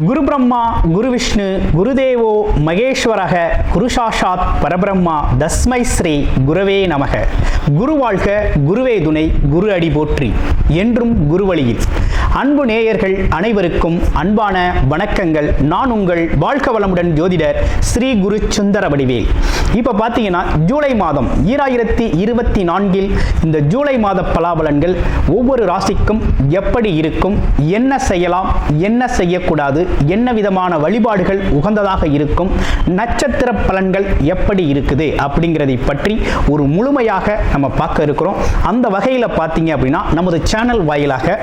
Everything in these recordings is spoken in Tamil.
குரு பிரம்மா குரு விஷ்ணு குருதேவோ மகேஸ்வரக குரு சாஷாத் பரபிரம்மா தஸ்மை ஸ்ரீ குருவே நமக. குரு வாழ்க, குருவே துணை, குரு அடி போற்றி. என்றும் குருவழியில். அன்பு நேயர்கள் அனைவருக்கும் அன்பான வணக்கங்கள். நான் உங்கள் வாழ்க வளமுடன் ஜோதிடர் ஸ்ரீ குரு சுந்தர வடிவேல். இப்போ பார்த்தீங்கன்னா ஜூலை மாதம் 2024 இந்த ஜூலை மாத பலாபலன்கள் ஒவ்வொரு ராசிக்கும் எப்படி இருக்கும், என்ன செய்யலாம், என்ன செய்யக்கூடாது, என்ன விதமான வழிபாடுகள் உகந்ததாக இருக்கும், நட்சத்திர பலன்கள் எப்படி இருக்குது அப்படிங்கிறதை பற்றி ஒரு முழுமையாக நம்ம பார்க்க இருக்கிறோம். அந்த வகையில் பார்த்தீங்க அப்படின்னா நமது சேனல் வாயிலாக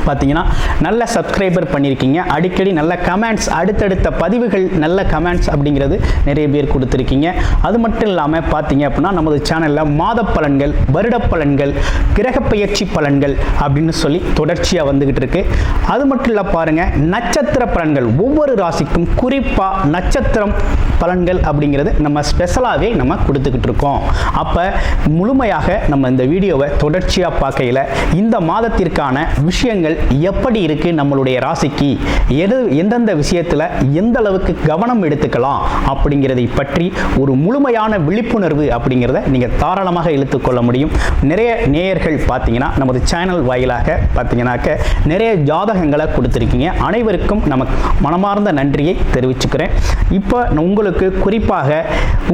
பார்த்தீங்கன்னா நல்ல சப்ஸ்கிரைபர் பண்ணியிருக்கீங்க. அடிக்கடி நல்ல கமெண்ட்ஸ், அடுத்தடுத்த பதிவுகள் நல்ல கமெண்ட்ஸ் அப்படிங்கிறது நிறைய பேர் கொடுத்துருக்கீங்க. அது மட்டும் இல்லாமல் பார்த்தீங்க அப்படின்னா நமது சேனலில் மாத பலன்கள், வருட பலன்கள், கிரக பயிற்சி பலன்கள் அப்படின்னு சொல்லி தொடர்ச்சியாக வந்துகிட்டு இருக்கு. அது மட்டும் இல்லை பாருங்க, நட்சத்திர பலன்கள் ஒவ்வொரு ராசிக்கும் குறிப்பாக நட்சத்திரம் பலன்கள் அப்படிங்கிறது நம்ம ஸ்பெஷலாகவே நம்ம கொடுத்துக்கிட்டு இருக்கோம். அப்போ முழுமையாக நம்ம இந்த வீடியோவை தொடர்ச்சியாக பார்க்கையில் இந்த மாதத்திற்கான விஷயங்கள் எப்படி இருக்கு, நம்மளுடைய ராசிக்கு எந்தெந்த விஷயத்துல எந்த அளவுக்கு கவனம் எடுத்துக்கலாம் அப்படிங்கிறதை பற்றி ஒரு முழுமையான விழிப்புணர்வு அப்படிங்கிறத நீங்க தாராளமாக இழுத்துக்கொள்ள முடியும். நிறைய நேயர்கள் பார்த்தீங்கன்னா நமது சேனல் வாயிலாக பார்த்தீங்கன்னாக்க நிறைய ஜாதகங்களை கொடுத்துருக்கீங்க. அனைவருக்கும் நமக்கு மனமார்ந்த நன்றியை தெரிவிச்சுக்கிறேன். இப்போ உங்களுக்கு குறிப்பாக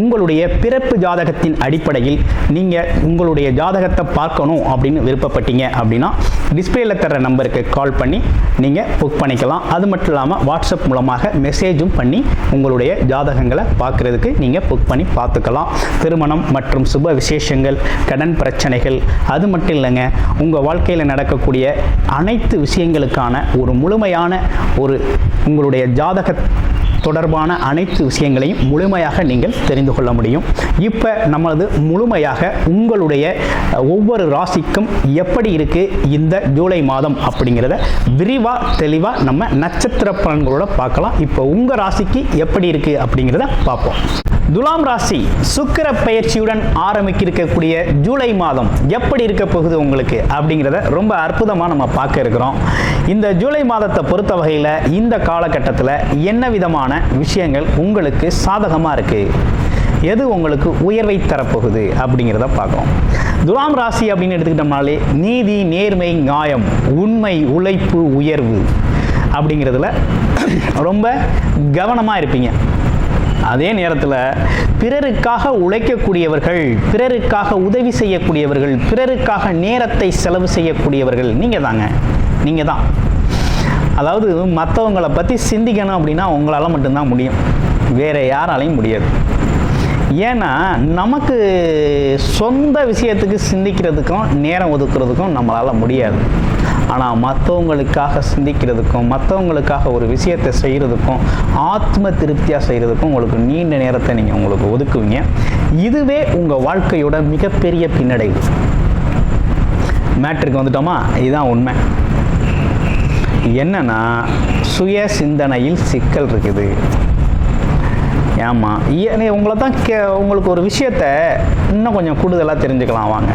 உங்களுடைய பிறப்பு ஜாதகத்தின் அடிப்படையில் நீங்க உங்களுடைய ஜாதகத்தை பார்க்கணும் அப்படின்னு விருப்பப்பட்டீங்க அப்படின்னா டிஸ்பிளேல தர நம்பருக்கு கால் பண்ணி நீங்கள் புக் பண்ணிக்கலாம். அது மட்டும் இல்லாமல் வாட்ஸ்அப் மூலமாக மெசேஜும் பண்ணி உங்களுடைய ஜாதகங்களை பார்க்குறதுக்கு நீங்கள் புக் பண்ணி பார்த்துக்கலாம். திருமணம் மற்றும் சுப விசேஷங்கள், கடன் பிரச்சனைகள், அது மட்டும் இல்லைங்க, உங்கள் வாழ்க்கையில் நடக்கக்கூடிய அனைத்து விஷயங்களுக்கான ஒரு முழுமையான ஒரு உங்களுடைய ஜாதக தொடர்பான அனைத்து விஷயங்களையும் முழுமையாக நீங்கள் தெரிந்து கொள்ள முடியும். இப்போ நம்மளது முழுமையாக உங்களுடைய ஒவ்வொரு ராசிக்கும் எப்படி இருக்கு இந்த ஜூலை மாதம் அப்படிங்கிறத விரிவாக தெளிவாக நம்ம நட்சத்திர பலன்களோட பார்க்கலாம். இப்போ உங்கள் ராசிக்கு எப்படி இருக்கு அப்படிங்கிறத பார்ப்போம். துலாம் ராசி சுக்கிர பயிற்சியுடன் ஆரம்பிக்கக்கூடிய ஜூலை மாதம் எப்படி இருக்க போகுது உங்களுக்கு அப்படிங்கிறத ரொம்ப அற்புதமாக நம்ம பார்க்க இருக்கிறோம். இந்த ஜூலை மாதத்தை பொறுத்த வகையில் இந்த காலகட்டத்தில் என்ன விதமான விஷயங்கள் உங்களுக்கு சாதகமாக இருக்கு, எது உங்களுக்கு உயர்வை தரப்போகுது அப்படிங்கிறத பார்க்கலாம். துலாம் ராசி அப்படின்னு எடுத்துக்கிட்டோம்னாலே நீதி, நேர்மை, நியாயம், உண்மை, உழைப்பு, உயர்வு அப்படிங்கிறதுல ரொம்ப கவனமாக இருப்பீங்க. அதே நேரத்தில் பிறருக்காக உழைக்கக்கூடியவர்கள், பிறருக்காக உதவி செய்யக்கூடியவர்கள், பிறருக்காக நேரத்தை செலவு செய்யக்கூடியவர்கள் நீங்கள் தான். அதாவது மற்றவங்களை பற்றி சிந்திக்கணும் அப்படின்னா உங்களால் மட்டும்தான் முடியும், வேற யாராலையும் முடியாது. ஏன்னா நமக்கு சொந்த விஷயத்துக்கு சிந்திக்கிறதுக்கும் நேரம் ஒதுக்குறதுக்கும் நம்மளால் முடியாது. ஆனால் மற்றவங்களுக்காக சிந்திக்கிறதுக்கும் மற்றவங்களுக்காக ஒரு விஷயத்தை செய்கிறதுக்கும் ஆத்ம திருப்தியாக செய்கிறதுக்கும் உங்களுக்கு நீண்ட நேரத்தை நீங்கள் உங்களுக்கு ஒதுக்குவீங்க. இதுவே உங்கள் வாழ்க்கையோட மிகப்பெரிய பின்னடைவு. மேட்ருக்கு வந்துட்டோமா? இதுதான் உண்மை. என்னன்னா சுய சிந்தனையில் சிக்கல் இருக்குது. ஆமாம், உங்களை தான் உங்களுக்கு ஒரு விஷயத்தை இன்னும் கொஞ்சம் கூடுதலாக தெரிஞ்சுக்கலாம் வாங்க.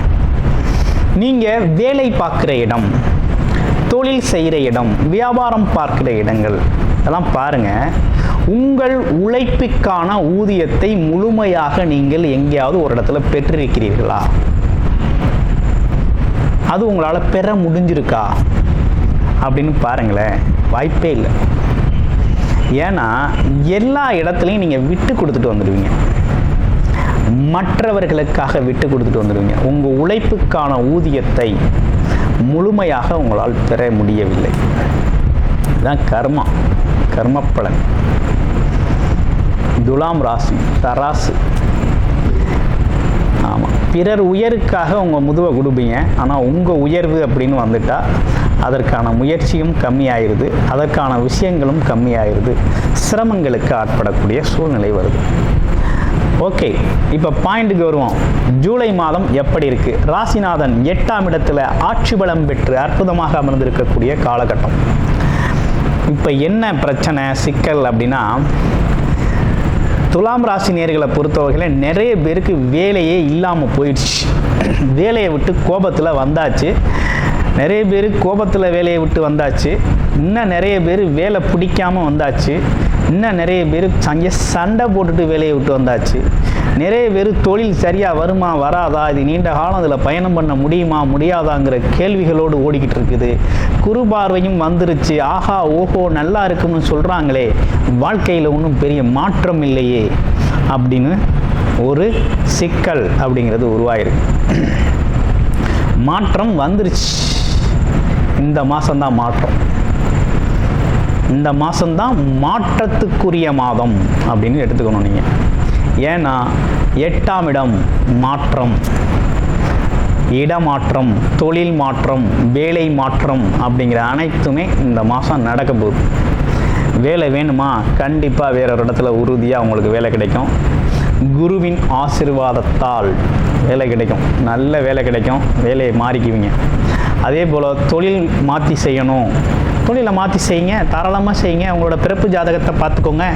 நீங்கள் வேலை பார்க்குற இடம், தொழில் செய்கிற இடம், வியாபாரம் பார்க்கிற இடங்கள் அதெல்லாம் பாருங்கள். உங்கள் உழைப்புக்கான ஊதியத்தை முழுமையாக நீங்கள் எங்கேயாவது ஒரு இடத்துல பெற்றிருக்கிறீர்களா? அது உங்களால் பெற முடிஞ்சிருக்கா அப்படின்னு பாருங்களேன். வாய்ப்பே இல்லை. ஏன்னா எல்லா இடத்துலையும் நீங்கள் விட்டு கொடுத்துட்டு வந்துடுவீங்க, மற்றவர்களுக்காக விட்டு கொடுத்துட்டு வந்துடுவீங்க. உங்கள் உழைப்புக்கான ஊதியத்தை முழுமையாக உங்களால் பெற முடியவில்லை. இதுதான் கர்ம பலன். துலாம் ராசி தராசு. ஆமாம், பிறர் உயருக்காக உங்கள் முதுவை கொடுப்பீங்க. ஆனால் உங்கள் உயர்வு அப்படின்னு வந்துட்டால் அதற்கான முயற்சியும் கம்மியாயிருது, அதற்கான விஷயங்களும் கம்மியாயிருது, சிரமங்களுக்கு ஆட்படக்கூடிய சூழ்நிலை வருது. ஓகே, இப்போ பாயிண்ட்டுக்கு வருவோம். ஜூலை மாதம் எப்படி இருக்கு? ராசிநாதன் 8ஆம் இடத்துல ஆட்சி பலம் பெற்று அற்புதமாக அமர்ந்திருக்கக்கூடிய காலகட்டம். இப்போ என்ன பிரச்சனை, சிக்கல் அப்படின்னா, துலாம் ராசி நேர்களை பொறுத்தவரையில் நிறைய பேருக்கு வேலையே இல்லாமல் போயிடுச்சு. வேலையை விட்டு கோபத்தில் வந்தாச்சு. நிறைய பேர் கோபத்தில் வேலையை விட்டு வந்தாச்சு, இன்னும் நிறைய பேர் வேலை பிடிக்காமல் வந்தாச்சு, இன்னும் நிறைய பேர் சண்டை போட்டுட்டு வேலையை விட்டு வந்தாச்சு, நிறைய பேர் தொழில் சரியாக வருமா வராதா, இது நீண்ட காலம் அதில் பயணம் பண்ண முடியுமா முடியாதாங்கிற கேள்விகளோடு ஓடிக்கிட்டு இருக்குது. குரு பார்வையும் வந்துருச்சு, ஆஹா ஓஹோ நல்லா இருக்குன்னு சொல்கிறாங்களே, வாழ்க்கையில் ஒன்றும் பெரிய மாற்றம் இல்லையே அப்படின்னு ஒரு சிக்கல் அப்படிங்கிறது உருவாயிருக்கு. மாற்றம் வந்துருச்சு. இந்த மாதம்தான் மாற்றம், இந்த மாதம்தான் மாற்றத்துக்குரிய மாதம் அப்படின்னு எடுத்துக்கணும் நீங்கள். ஏன்னா 8ஆம் இடம் மாற்றம், இடமாற்றம், தொழில் மாற்றம், வேலை மாற்றம் அப்படிங்கிற அனைத்துமே இந்த மாதம் நடக்க போகுது. வேலை வேணுமா? கண்டிப்பாக வேற ஒரு இடத்துல உறுதியாக உங்களுக்கு வேலை கிடைக்கும். குருவின் ஆசீர்வாதத்தால் வேலை கிடைக்கும், நல்ல வேலை கிடைக்கும், வேலையை மாறிக்குவீங்க. அதே போல் தொழில் மாற்றி செய்யணும், தொழிலை மாற்றி செய்யுங்க, தாராளமாக செய்யுங்க. உங்களோட பிறப்பு ஜாதகத்தை பார்த்துக்கோங்க,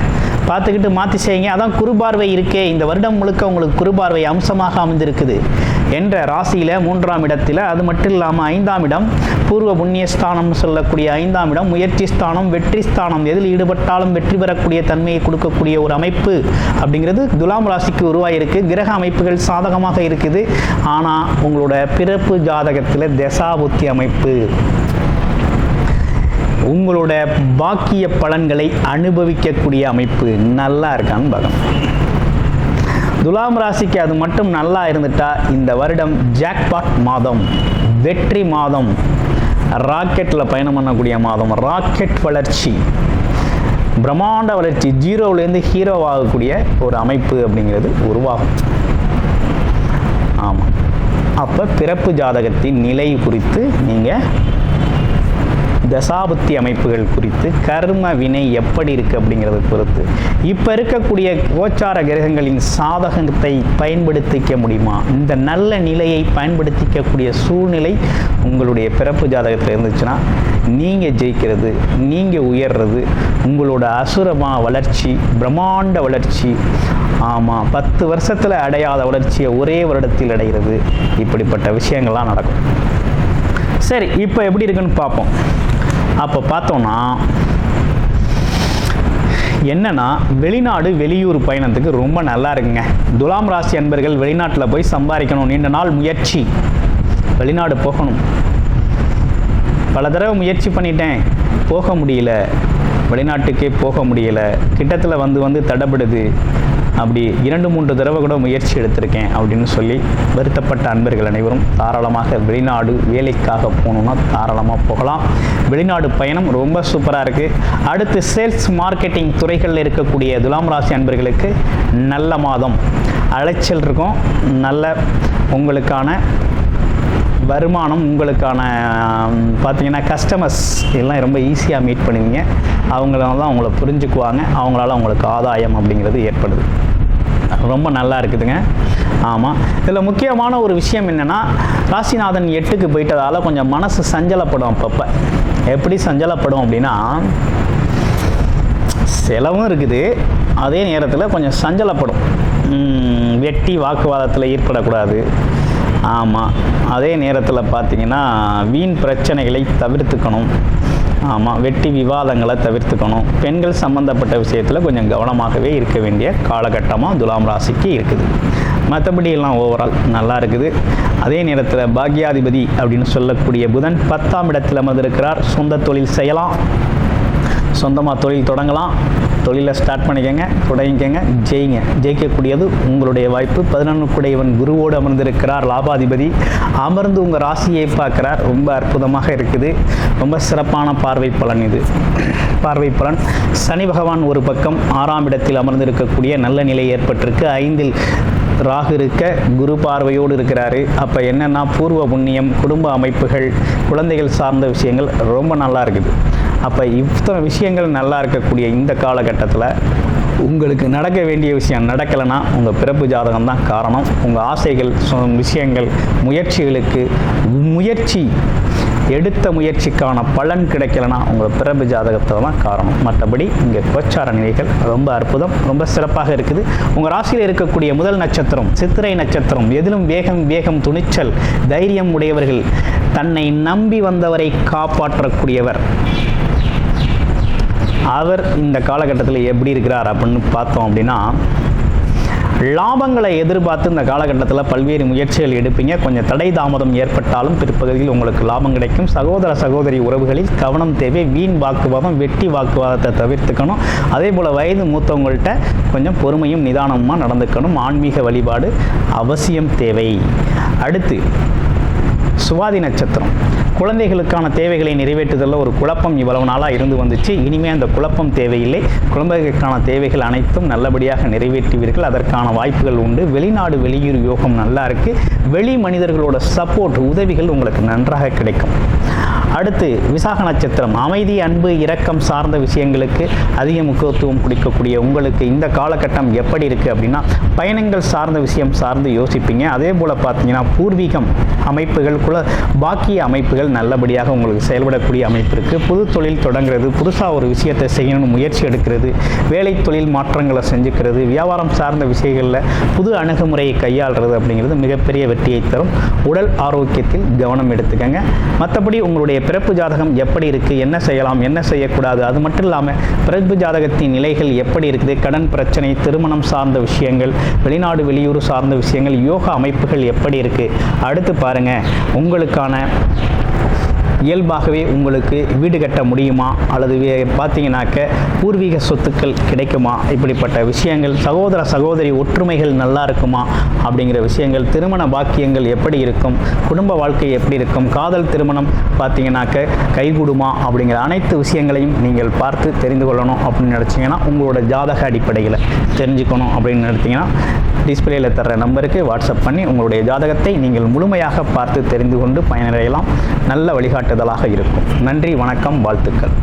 பார்த்துக்கிட்டு மாற்றி செய்யுங்க. அதான் குருபார்வை இருக்கே, இந்த வருடம் முழுக்க உங்களுக்கு குருபார்வை அம்சமாக அமைந்திருக்குது என்ற ராசியில் 3ஆம் இடத்தில். அது மட்டும் இல்லாமல் 5ஆம் இடம் பூர்வ புண்ணியஸ்தானம் சொல்லக்கூடிய 5ஆம் இடம் முயற்சி ஸ்தானம், வெற்றி ஸ்தானம். எதில் ஈடுபட்டாலும் வெற்றி பெறக்கூடிய தன்மையை கொடுக்கக்கூடிய ஒரு அமைப்பு அப்படிங்கிறது துலாம் ராசிக்கு உருவாகிருக்கு. கிரக அமைப்புகள் சாதகமாக இருக்குது. ஆனால் உங்களோட பிறப்பு ஜாதகத்தில் தசாபுத்தி அமைப்பு, உங்களோட பாக்கிய பலன்களை அனுபவிக்கக்கூடிய அமைப்பு நல்லா இருக்கான்னு பார்க்கணும். துலாம் ராசிக்கு அது மட்டும் நல்லா இருந்துட்டா இந்த வருடம் ஜாக்பாட் மாதம், வெற்றி மாதம், ராக்கெட்டில் பயணம் பண்ணக்கூடிய மாதம், ராக்கெட் வளர்ச்சி, பிரம்மாண்ட வளர்ச்சி, ஜீரோவிலேருந்து ஹீரோ ஆகக்கூடிய ஒரு அமைப்பு அப்படிங்கிறது உருவாகும். ஆமாம், அப்போ பிறப்பு ஜாதகத்தின் நிலை குறித்து நீங்கள் தசாபுத்தி அமைப்புகள் குறித்து, கர்ம வினை எப்படி இருக்குது அப்படிங்கிறத பொறுத்து, இப்போ இருக்கக்கூடிய கோச்சார கிரகங்களின் சாதகத்தை பயன்படுத்திக்க முடியுமா, இந்த நல்ல நிலையை பயன்படுத்திக்கக்கூடிய சூழ்நிலை உங்களுடைய பிறப்பு ஜாதகத்தில் இருந்துச்சுன்னா நீங்கள் ஜெயிக்கிறது, நீங்கள் உயர்றது, உங்களோட அசுரமான வளர்ச்சி, பிரம்மாண்ட வளர்ச்சி, ஆமாம் 10 வருஷத்தில் அடையாத வளர்ச்சியை ஒரே வருடத்தில் அடைகிறது. இப்படிப்பட்ட விஷயங்கள்லாம் நடக்கும். சரி, இப்போ எப்படி இருக்குன்னு பார்ப்போம். அப்போ பார்த்தோன்னா என்னன்னா, வெளிநாடு வெளியூர் பயணத்துக்கு ரொம்ப நல்லா இருக்குங்க. துலாம் ராசி அன்பர்கள் வெளிநாட்டில் போய் சம்பாதிக்கணும், நீண்ட நாள் முயற்சி, வெளிநாடு போகணும். பல தடவை முயற்சி பண்ணிட்டேன், போக முடியல, வெளிநாட்டுக்கே போக முடியல, கிட்டத்தில் வந்து தடைபடுது, அப்படி 2-3 தடவை கூட முயற்சி எடுத்திருக்கேன் அப்படின்னு சொல்லி வருத்தப்பட்ட அன்பர்கள் அனைவரும் தாராளமாக வெளிநாடு வேலைக்காக போகணுன்னா தாராளமாக போகலாம். வெளிநாடு பயணம் ரொம்ப சூப்பராக இருக்குது. அடுத்து சேல்ஸ் மார்க்கெட்டிங் துறைகளில் இருக்கக்கூடிய துலாம் ராசி அன்பர்களுக்கு நல்ல மாதம், அலைச்சல் இருக்கும், நல்ல உங்களுக்கான வருமானம், உங்களுக்கான பார்த்தீங்கன்னா கஸ்டமர்ஸ் எல்லாம் ரொம்ப ஈஸியாக மீட் பண்ணுவீங்க. அவங்களால தான் அவங்கள புரிஞ்சுக்குவாங்க, அவங்களால உங்களுக்கு ஆதாயம் அப்படிங்கிறது ஏற்படுது. ரொம்ப நல்லா இருக்குதுங்க. ஆமாம், இதில் முக்கியமான ஒரு விஷயம் என்னென்னா, ராசிநாதன் 8க்கு போயிட்டதால் கொஞ்சம் மனசு சஞ்சலப்படும். அப்பப்போ எப்படி சஞ்சலப்படும் அப்படின்னா, செலவும் இருக்குது, அதே நேரத்தில் கொஞ்சம் சஞ்சலப்படும். வெட்டி வாக்குவாதத்தில் ஈடுபடக்கூடாது. ஆமாம், அதே நேரத்தில் பார்த்தீங்கன்னா வீண் பிரச்சனைகளை தவிர்த்துக்கணும். ஆமாம், வெட்டி விவாதங்களை தவிர்த்துக்கணும். பெண்கள் சம்பந்தப்பட்ட விஷயத்தில் கொஞ்சம் கவனமாகவே இருக்க வேண்டிய காலகட்டமாக துலாம் ராசிக்கு இருக்குது. மற்றபடி எல்லாம் ஓவரால் நல்லா இருக்குது. அதே நேரத்தில் பாக்யாதிபதி அப்படின்னு சொல்லக்கூடிய புதன் 10ஆம் இடத்தில் அமர்ந்திருக்கிறார். சொந்த தொழில் செய்யலாம், சொந்தமாக தொழில் தொடங்கலாம், தொழிலை ஸ்டார்ட் பண்ணிக்கங்க, தொடங்கிக்கங்க, ஜெயிங்க. ஜெயிக்கக்கூடியது உங்களுடைய வாய்ப்பு. 11க்குடையவன் குருவோடு அமர்ந்திருக்கிறார். லாபாதிபதி அமர்ந்து உங்கள் ராசியை பார்க்குறார். ரொம்ப அற்புதமாக இருக்குது. ரொம்ப சிறப்பான பார்வை பலன் இது. பார்வை பலன் சனி பகவான் ஒரு பக்கம் 6ஆம் இடத்தில் அமர்ந்திருக்கக்கூடிய நல்ல நிலை ஏற்பட்டிருக்கு. 5இல் ராகு இருக்க குரு பார்வையோடு இருக்கிறாரு. அப்போ என்னென்னா பூர்வ புண்ணியம், குடும்ப அமைப்புகள், குழந்தைகள் சார்ந்த விஷயங்கள் ரொம்ப நல்லா இருக்குது. அப்போ இத்தனை விஷயங்கள் நல்லா இருக்கக்கூடிய இந்த காலகட்டத்தில் உங்களுக்கு நடக்க வேண்டிய விஷயம் நடக்கலைன்னா உங்கள் பிறப்பு ஜாதகம் தான் காரணம். உங்கள் ஆசைகள், விஷயங்கள், முயற்சிகளுக்கு முயற்சி எடுத்த முயற்சிக்கான பலன் கிடைக்கலனா உங்கள் பிறப்பு ஜாதகத்தில் தான் காரணம். மற்றபடி இங்கே கோச்சார நிலைகள் ரொம்ப அற்புதம், ரொம்ப சிறப்பாக இருக்குது. உங்கள் ராசியில் இருக்கக்கூடிய முதல் நட்சத்திரம் சித்திரை நட்சத்திரம். எதிலும் வேகம் துணிச்சல் தைரியம் உடையவர்கள், தன்னை நம்பி வந்தவரை காப்பாற்றக்கூடியவர். அவர் இந்த காலகட்டத்தில் எப்படி இருக்கிறார் அப்படின்னு பார்த்தோம் அப்படின்னா, லாபங்களை எதிர்பார்த்து இந்த காலகட்டத்தில் பல்வேறு முயற்சிகள் எடுப்பீங்க. கொஞ்சம் தடை தாமதம் ஏற்பட்டாலும் பிற்பகுதியில் உங்களுக்கு லாபம் கிடைக்கும். சகோதர சகோதரி உறவுகளில் கவனம் தேவை. வீண் வாக்குவாதம், வெட்டி வாக்குவாதத்தை தவிர்த்துக்கணும். அதே போல் வயது மூத்தவங்கள்ட்ட கொஞ்சம் பொறுமையும் நிதானமாக நடந்துக்கணும். ஆன்மீக வழிபாடு அவசியம் தேவை. அடுத்து சுவாதி நட்சத்திரம். குழந்தைகளுக்கான தேவைகளை நிறைவேற்றுதலில் ஒரு குழப்பம் இவ்வளவு நாளாக இருந்து வந்துச்சு. இனிமேல் அந்த குழப்பம் தேவையில்லை. குழந்தைகளுக்கான தேவைகள் அனைத்தும் நல்லபடியாக நிறைவேற்றுவீர்கள். அதற்கான வாய்ப்புகள் உண்டு. வெளிநாடு வெளியூர் யோகம் நல்லா இருக்குது. வெளி மனிதர்களோட சப்போர்ட் உதவிகள் உங்களுக்கு நன்றாக கிடைக்கும். அடுத்து விசாக நட்சத்திரம். அமைதி, அன்பு, இரக்கம் சார்ந்த விஷயங்களுக்கு அதிக முக்கியத்துவம் கொடுக்கக்கூடிய உங்களுக்கு இந்த காலகட்டம் எப்படி இருக்குது அப்படின்னா, பயணங்கள் சார்ந்த விஷயம் சார்ந்து யோசிப்பீங்க. அதே போல் பார்த்தீங்கன்னா பூர்வீகம் அமைப்புகள், பாக்கிய அமைப்புகள் நல்லபடியாக உங்களுக்கு செயல்படக்கூடிய அமைப்பு இருக்குது. புது தொழில் தொடங்குறது, புதுசாக ஒரு விஷயத்தை செய்யணும்னு முயற்சி எடுக்கிறது, வேலை தொழில் மாற்றங்களை செஞ்சுக்கிறது, வியாபாரம் சார்ந்த விஷயங்களில் புது அணுகுமுறையை கையாளுறது அப்படிங்கிறது மிகப்பெரிய வெற்றியை தரும். உடல் ஆரோக்கியத்தில் கவனம் எடுத்துக்கங்க. மற்றபடி உங்களுடைய பிறப்பு ஜாதகம் எப்படி இருக்குது, என்ன செய்யலாம், என்ன செய்யக்கூடாது, அது மட்டும் இல்லாமல் பிறப்பு ஜாதகத்தின் நிலைகள் எப்படி இருக்குது, கடன் பிரச்சனை, திருமணம் சார்ந்த விஷயங்கள், வெளிநாடு வெளியூர் சார்ந்த விஷயங்கள், யோகா அமைப்புகள் எப்படி இருக்குது, அடுத்து பாருங்கள் உங்களுக்கான இயல்பாகவே உங்களுக்கு வீடு கட்ட முடியுமா, அல்லது பார்த்தீங்கன்னாக்க பூர்வீக சொத்துக்கள் கிடைக்குமா, இப்படிப்பட்ட விஷயங்கள், சகோதர சகோதரி ஒற்றுமைகள் நல்லா இருக்குமா அப்படிங்கிற விஷயங்கள், திருமண பாக்கியங்கள் எப்படி இருக்கும், குடும்ப வாழ்க்கை எப்படி இருக்கும், காதல் திருமணம் பார்த்தீங்கன்னாக்க கைகூடுமா அப்படிங்கிற அனைத்து விஷயங்களையும் நீங்கள் பார்த்து தெரிந்து கொள்ளணும் அப்படின்னு நினச்சிங்கன்னா, உங்களோட ஜாதக அடிப்படையில் தெரிஞ்சுக்கணும் அப்படின்னு நினைத்தீங்கன்னா டிஸ்பிளேயில் தர்ற நம்பருக்கு வாட்ஸ்அப் பண்ணி உங்களுடைய ஜாதகத்தை நீங்கள் முழுமையாக பார்த்து தெரிந்து கொண்டு பயனடையலாம். நல்ல வழிகாட்டுதலாக இருக்கும். நன்றி, வணக்கம், வாழ்த்துக்கள்.